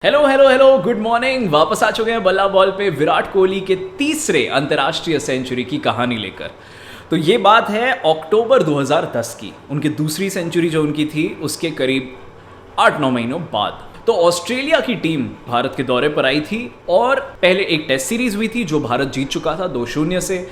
Hello hello hello, good morning. वापस आ चुके हैं बल्ला बॉल पे विराट कोहली के तीसरे अंतर्राष्ट्रीय सेंचुरी की कहानी लेकर। तो ये बात है अक्टूबर 2010 की। उनकी दूसरी सेंचुरी जो उनकी थी उसके करीब 8-9 महीनों बाद तो ऑस्ट्रेलिया की टीम भारत के दौरे पर आई थी और पहले एक टेस्ट सीरीज हुई थी जो भारत जीत चुका था 2-0 से,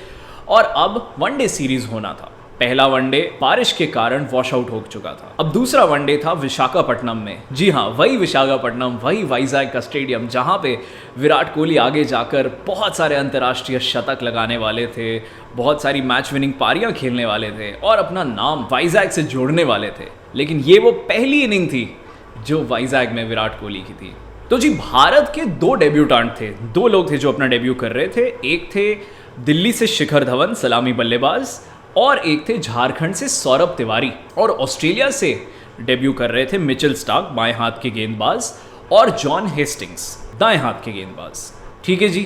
और अब वनडे सीरीज होना था। पहला वनडे बारिश के कारण वॉश आउट हो चुका था। अब दूसरा वनडे था विशाखापट्टनम में। जी हाँ, वही विशाखापट्टनम, वही वाइजैक का स्टेडियम जहाँ पे विराट कोहली आगे जाकर बहुत सारे अंतर्राष्ट्रीय शतक लगाने वाले थे, बहुत सारी मैच विनिंग पारियां खेलने वाले थे और अपना नाम वाइजैक से जोड़ने वाले थे। लेकिन ये वो पहली इनिंग थी जो वाइजैक में विराट कोहली की थी। तो जी, भारत के दो डेब्यूटेंट थे, दो लोग थे जो अपना डेब्यू कर रहे थे। एक थे दिल्ली से शिखर धवन, सलामी बल्लेबाज, और एक थे झारखंड से सौरभ तिवारी। और ऑस्ट्रेलिया से डेब्यू कर रहे थे मिचेल स्टार्क, बाएं हाथ के गेंदबाज, और जॉन हेस्टिंग्स, दाएं हाथ के गेंदबाज। ठीक है जी,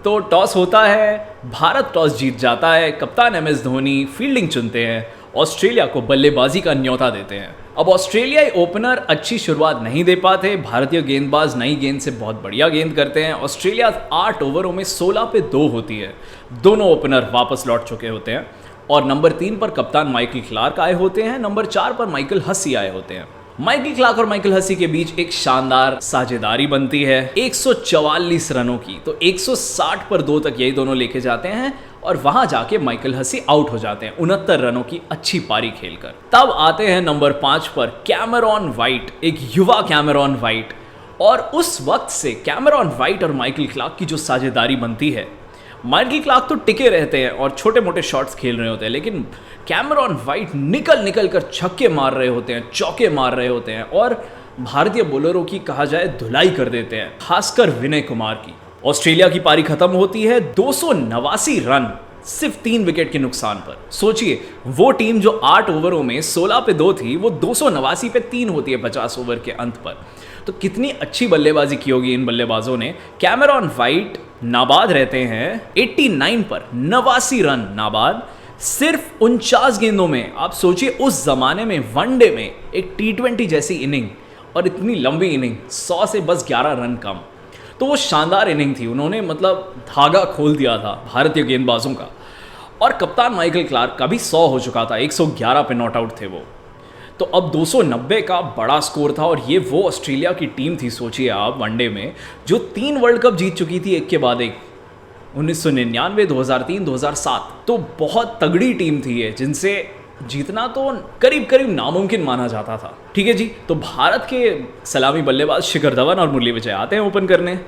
तो टॉस होता है, भारत टॉस जीत जाता है, कप्तान MS धोनी फील्डिंग चुनते हैं, ऑस्ट्रेलिया को बल्लेबाजी का न्योता देते हैं। अब ऑस्ट्रेलियाई ओपनर अच्छी शुरुआत नहीं दे पाते, भारतीय गेंदबाज नई गेंद से बहुत बढ़िया गेंद करते हैं। ऑस्ट्रेलिया 8 ओवरों में 16 पे 2 होती है। दोनों ओपनर वापस लौट चुके होते हैं और नंबर 3 पर कप्तान माइकल क्लार्क आए होते हैं, नंबर 4 पर माइकल हसी आए होते हैं। माइकल क्लार्क और माइकल हसी के बीच एक शानदार साझेदारी बनती है 144 रनों की। तो 160 पर 2 तक यही दोनों लेके जाते हैं और वहां जाके माइकल हसी आउट हो जाते हैं 69 रनों की अच्छी पारी खेलकर। तब आते हैं नंबर 5 पर कैमरॉन वाइट, एक युवा कैमरॉन वाइट, और उस वक्त से कैमरॉन वाइट और माइकल क्लार्क की जो साझेदारी बनती है, माइकल क्लार्क तो टिके रहते हैं और छोटे मोटे शॉट्स खेल रहे होते हैं, लेकिन कैमरॉन वाइट निकल कर छक्के मार रहे होते हैं, चौके मार रहे होते हैं और भारतीय बॉलरों की कहा जाए धुलाई कर देते हैं, खासकर विनय कुमार की। ऑस्ट्रेलिया की पारी खत्म होती है 289 रन सिर्फ 3 विकेट के नुकसान पर। सोचिए, वो टीम जो 8 ओवरों में 16 पे 2 थी, वो 289 पे 3 होती है 50 ओवर के अंत पर। तो कितनी अच्छी बल्लेबाजी की होगी इन बल्लेबाजों ने। कैमरॉन वाइट नाबाद रहते हैं 89 पर, 89 रन नाबाद सिर्फ 49 गेंदों में। आप सोचिए, उस जमाने में वनडे में एक T20 जैसी इनिंग और इतनी लंबी इनिंग, 100 से बस 11 रन कम। तो वो शानदार इनिंग थी, उन्होंने मतलब धागा खोल दिया था भारतीय गेंदबाजों का। और कप्तान माइकल क्लार्क का भी 100 हो चुका था, 111 पे नॉट आउट थे वो। तो अब 290 का बड़ा स्कोर था और ये वो ऑस्ट्रेलिया की टीम थी, सोचिए आप, वनडे में जो 3 वर्ल्ड कप जीत चुकी थी एक के बाद एक, 1999, 2003, 2007। तो बहुत तगड़ी टीम थी ये, जिनसे जीतना तो करीब करीब नामुमकिन माना जाता था। ठीक है जी, तो भारत के सलामी बल्लेबाज शिखर धवन और मुरली विजय आते हैं ओपन करने।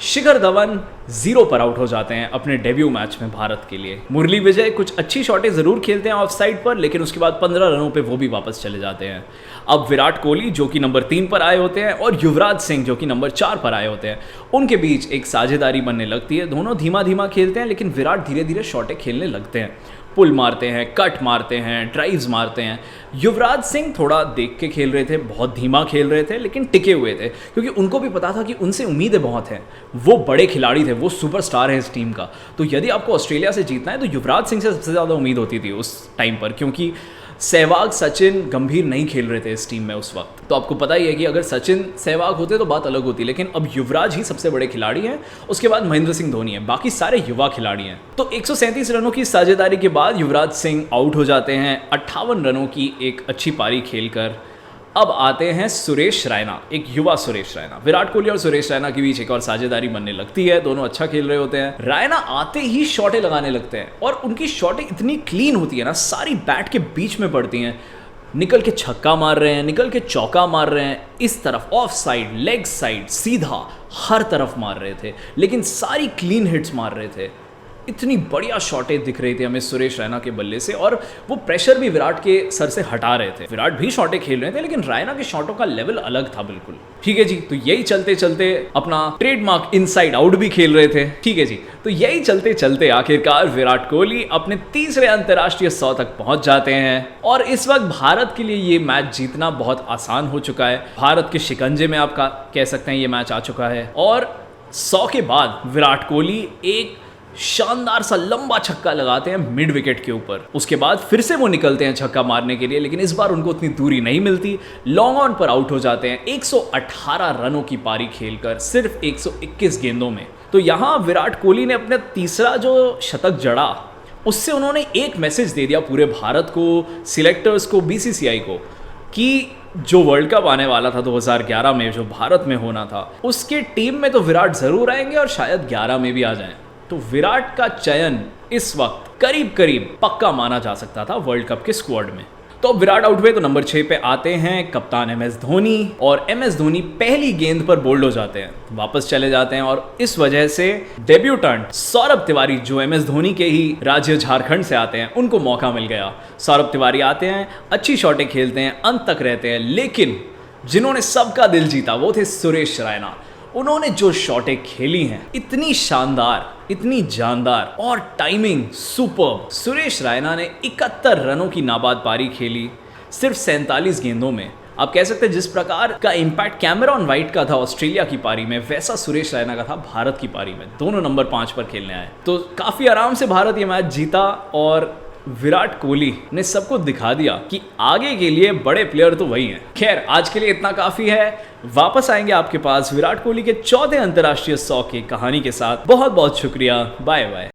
शिखर धवन 0 पर आउट हो जाते हैं अपने डेब्यू मैच में भारत के लिए। मुरली विजय कुछ अच्छी शॉटें ज़रूर खेलते हैं ऑफ साइड पर, लेकिन उसके बाद 15 रनों पे वो भी वापस चले जाते हैं। अब विराट कोहली जो कि नंबर 3 पर आए होते हैं और युवराज सिंह जो कि नंबर 4 पर आए होते हैं, उनके बीच एक साझेदारी बनने लगती है। दोनों धीमा धीमा खेलते हैं, लेकिन विराट धीरे धीरे शॉटें खेलने लगते हैं, पुल मारते हैं, कट मारते हैं, ड्राइव्स मारते हैं। युवराज सिंह थोड़ा देख के खेल रहे थे, बहुत धीमा खेल रहे थे, लेकिन टिके हुए थे, क्योंकि उनको भी पता था कि उनसे उम्मीदें बहुत हैं। वो बड़े खिलाड़ी थे, वो सुपरस्टार है इस टीम का। तो यदि आपको ऑस्ट्रेलिया से जीतना है तो युवराज सिंह से सबसे ज़्यादा उम्मीद होती थी उस टाइम पर, क्योंकि सहवाग, सचिन, गंभीर नहीं खेल रहे थे इस टीम में उस वक्त। तो आपको पता ही है कि अगर सचिन, सहवाग होते तो बात अलग होती, लेकिन अब युवराज ही सबसे बड़े खिलाड़ी हैं, उसके बाद महेंद्र सिंह धोनी है, बाकी सारे युवा खिलाड़ी हैं। तो 137 रनों की साझेदारी के बाद युवराज सिंह आउट हो जाते हैं 58 रनों की एक अच्छी पारी खेलकर। अब आते हैं सुरेश रैना, एक युवा सुरेश रैना। विराट कोहली और सुरेश रैना के बीच एक और साझेदारी बनने लगती है, दोनों अच्छा खेल रहे होते हैं। रैना आते ही शॉटें लगाने लगते हैं और उनकी शॉटें इतनी क्लीन होती है ना, सारी बैट के बीच में पड़ती हैं। निकल के छक्का मार रहे हैं, निकल के चौका मार रहे हैं, इस तरफ ऑफ साइड, लेग साइड, सीधा, हर तरफ मार रहे थे, लेकिन सारी क्लीन हिट्स मार रहे थे। इतनी बढ़िया शॉटें दिख रही थी हमें सुरेश रैना के बल्ले से, और वो प्रेशर भी विराट के सर से हटा रहे थे। विराट भी शॉटें खेल रहे थे, लेकिन रैना के शॉटों का लेवल अलग था बिल्कुल। ठीक है जी, तो यही चलते चलते अपना ट्रेडमार्क इनसाइड आउट भी खेल रहे थे। ठीक है जी, तो यही चलते चलते आखिरकार विराट कोहली अपने तीसरे अंतर्राष्ट्रीय 100 तक पहुंच जाते हैं। और इस वक्त भारत के लिए ये मैच जीतना बहुत आसान हो चुका है। भारत के शिकंजे में आप कह सकते हैं ये मैच आ चुका है। और 100 के बाद विराट कोहली एक शानदार सा लंबा छक्का लगाते हैं मिड विकेट के ऊपर। उसके बाद फिर से वो निकलते हैं छक्का मारने के लिए, लेकिन इस बार उनको उतनी दूरी नहीं मिलती, लॉन्ग ऑन पर आउट हो जाते हैं 118 रनों की पारी खेलकर सिर्फ 121 गेंदों में। तो यहाँ विराट कोहली ने अपना तीसरा जो शतक जड़ा, उससे उन्होंने एक मैसेज दे दिया पूरे भारत को, सिलेक्टर्स को, बीसीसीआई को, कि जो वर्ल्ड कप आने वाला था 2011 में, जो भारत में होना था, उसके टीम में तो विराट ज़रूर आएंगे और शायद 11 में भी आ जाएं। तो विराट का चयन इस वक्त करीब करीब पक्का माना जा सकता था वर्ल्ड कप के स्क्वाड में। तो अब विराट आउट हुए तो नंबर 6 पे आते हैं कप्तान एमएस धोनी, और एमएस धोनी पहली गेंद पर बोल्ड हो जाते हैं, वापस चले जाते हैं, और इस वजह से डेब्यूटेंट सौरभ तिवारी, जो एमएस धोनी के ही राज्य झारखंड से आते हैं, उनको मौका मिल गया। सौरभ तिवारी आते हैं, अच्छी शॉटें खेलते हैं, अंत तक रहते हैं, लेकिन जिन्होंने सबका दिल जीता वो थे सुरेश रैना। उन्होंने जो शॉटें खेली हैं, इतनी शानदार, इतनी जानदार और टाइमिंग सुपर्ब। सुरेश रैना ने 71 रनों की नाबाद पारी खेली सिर्फ 47 गेंदों में। आप कह सकते हैं जिस प्रकार का इम्पैक्ट कैमरॉन वाइट का था ऑस्ट्रेलिया की पारी में, वैसा सुरेश रैना का था भारत की पारी में। दोनों नंबर 5 पर खेलने आए, तो काफ़ी आराम से भारत ये मैच जीता, और विराट कोहली ने सबको दिखा दिया कि आगे के लिए बड़े प्लेयर तो वही हैं। खैर, आज के लिए इतना काफ़ी है। वापस आएंगे आपके पास विराट कोहली के 14वें अंतर्राष्ट्रीय 100 की कहानी के साथ। बहुत बहुत शुक्रिया, बाय बाय।